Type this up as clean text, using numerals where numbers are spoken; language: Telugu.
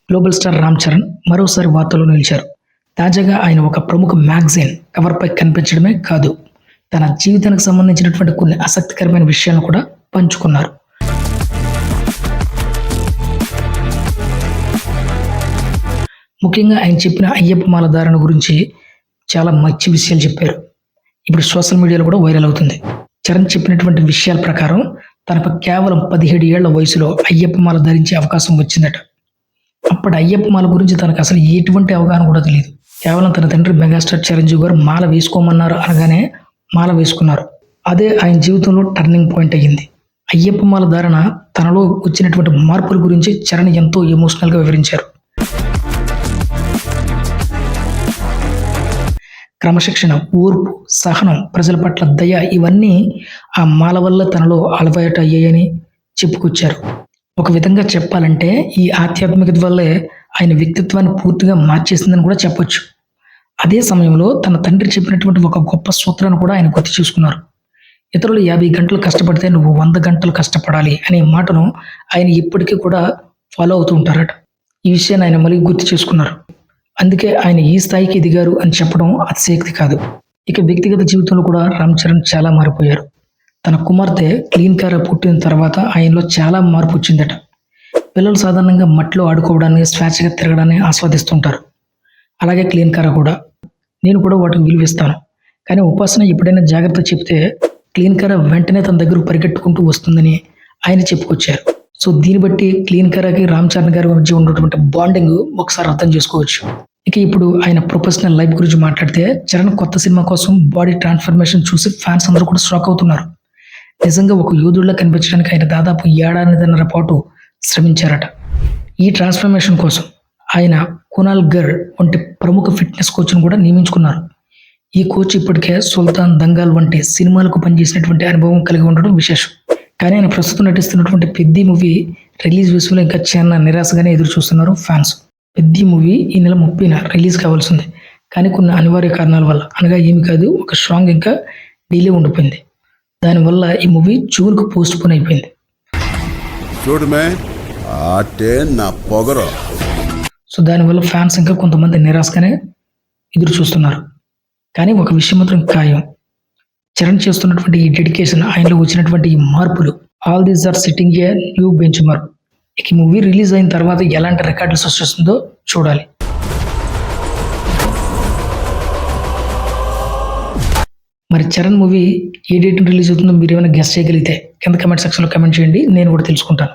గ్లోబల్ స్టార్ రామ్ చరణ్ మరోసారి వార్తల్లో నిలిచారు. తాజాగా ఆయన ఒక ప్రముఖ మ్యాగజైన్ కవర్పై కనిపించడమే కాదు, తన జీవితానికి సంబంధించినటువంటి కొన్ని ఆసక్తికరమైన విషయాలను కూడా పంచుకున్నారు. ముఖ్యంగా ఆయన చెప్పిన అయ్యప్ప మాల ధారణ గురించి చాలా మంచి విషయాలు చెప్పారు. ఇప్పుడు సోషల్ మీడియాలో కూడా వైరల్ అవుతుంది. చరణ్ చెప్పినటువంటి విషయాల ప్రకారం తనకు కేవలం 17 ఏళ్ల వయసులో అయ్యప్ప మాల ధరించే అవకాశం వచ్చిందట. అప్పటి అయ్యప్ప మాల గురించి తనకు అసలు ఎటువంటి అవగాహన కూడా తెలియదు. కేవలం తన తండ్రి మెగాస్టార్ చిరంజీవి గారు మాల వేసుకోమన్నారు అనగానే మాల వేసుకున్నారు. అదే ఆయన జీవితంలో టర్నింగ్ పాయింట్ అయ్యింది. అయ్యప్ప మాల ధారణ తనలో వచ్చినటువంటి మార్పుల గురించి చరణ్ ఎంతో ఎమోషనల్గా వివరించారు. క్రమశిక్షణ, ఓర్పు, సహనం, ప్రజల పట్ల దయ ఇవన్నీ ఆ మాల వల్ల తనలో అలవాటు అయ్యాయని చెప్పుకొచ్చారు. ఒక విధంగా చెప్పాలంటే ఈ ఆధ్యాత్మికత వల్లే ఆయన వ్యక్తిత్వాన్ని పూర్తిగా మార్చేసిందని కూడా చెప్పొచ్చు. అదే సమయంలో తన తండ్రి చెప్పినటువంటి ఒక గొప్ప సూత్రాన్ని కూడా ఆయన గుర్తు చేసుకున్నారు. ఇతరులు 50 గంటలు కష్టపడితే నువ్వు 100 గంటలు కష్టపడాలి అనే మాటను ఆయన ఇప్పటికీ కూడా ఫాలో అవుతూ ఉంటారట. ఈ విషయాన్ని ఆయన మళ్ళీ గుర్తు చేసుకున్నారు. అందుకే ఆయన ఈ స్థాయికి ఎదిగారు అని చెప్పడం అతిశయోక్తి కాదు. ఇక వ్యక్తిగత జీవితంలో కూడా రామ్ చరణ్ చాలా మారిపోయారు. తన కుమార్తె క్లీన్ కార పుట్టిన తర్వాత ఆయనలో చాలా మార్పు వచ్చిందట. పిల్లలు సాధారణంగా మట్టిలో ఆడుకోవడాన్ని, స్వేచ్ఛగా తిరగడాన్ని ఆస్వాదిస్తుంటారు. అలాగే క్లీన్ కార కూడా. నేను కూడా వాటికి విలువిస్తాను. కానీ ఉపాసన ఎప్పుడైనా జాగ్రత్త చెప్తే క్లీన్ కార వెంటనే తన దగ్గర పరిగెట్టుకుంటూ వస్తుందని ఆయన చెప్పుకొచ్చారు. సో దీన్ని బట్టి క్లీన్ కారాకి రామ్ చరణ్ గారి మధ్య ఉన్నటువంటి బాండింగ్ ఒకసారి అర్థం చేసుకోవచ్చు. ఇక ఇప్పుడు ఆయన ప్రొఫెషనల్ లైఫ్ గురించి మాట్లాడితే చరణ్ కొత్త సినిమా కోసం బాడీ ట్రాన్స్ఫర్మేషన్ చూసి ఫ్యాన్స్ అందరూ కూడా షాక్ అవుతున్నారు. నిజంగా ఒక యోధుడిలా కనిపించడానికి ఆయన దాదాపు 1.5 ఏళ్ల పాటు శ్రమించారట. ఈ ట్రాన్స్ఫర్మేషన్ కోసం ఆయన కునాల్ గర్ వంటి ప్రముఖ ఫిట్నెస్ కోచ్ను కూడా నియమించుకున్నారు. ఈ కోచ్ ఇప్పటికే సుల్తాన్, దంగల్ వంటి సినిమాలకు పనిచేసినటువంటి అనుభవం కలిగి ఉండడం విశేషం. కానీ ఆయన ప్రస్తుతం నటిస్తున్నటువంటి పెద్ది మూవీ రిలీజ్ విషయంలో ఇంకా చాలా నిరాశగానే ఎదురు చూస్తున్నారు ఫ్యాన్స్. పెద్ది మూవీ ఈ నెల 30న రిలీజ్ కావాల్సింది. కానీ కొన్ని అనివార్య కారణాల వల్ల, అనగా ఏమి కాదు, ఒక సాంగ్ ఇంకా డిలే ఉండిపోయింది. దానివల్ల ఈ మూవీ జూన్కు పోస్ట్ పోన్ అయిపోయింది. సో దానివల్ల ఫ్యాన్స్ ఇంకా కొంతమంది నిరాశగానే ఎదురు చూస్తున్నారు. కానీ ఒక విషయం మాత్రం ఖాయం, చరణ్ చేస్తున్నటువంటి ఈ డెడికేషన్, ఆయనలో వచ్చినటువంటి ఈ మార్పులు, all these are setting a new benchmark. ఈ మూవీ రిలీజ్ అయిన తర్వాత ఎలాంటి రికార్డులు సృష్టిస్తుందో చూడాలి. మరి చరణ్ మూవీ ఏ డేట్ రిలీజ్ అవుతుందో మీరు ఏమైనా గెస్ చేయగలిగితే కింద కమెంట్ సెక్షన్లో కమెంట్ చేయండి, నేను కూడా తెలుసుకుంటాను.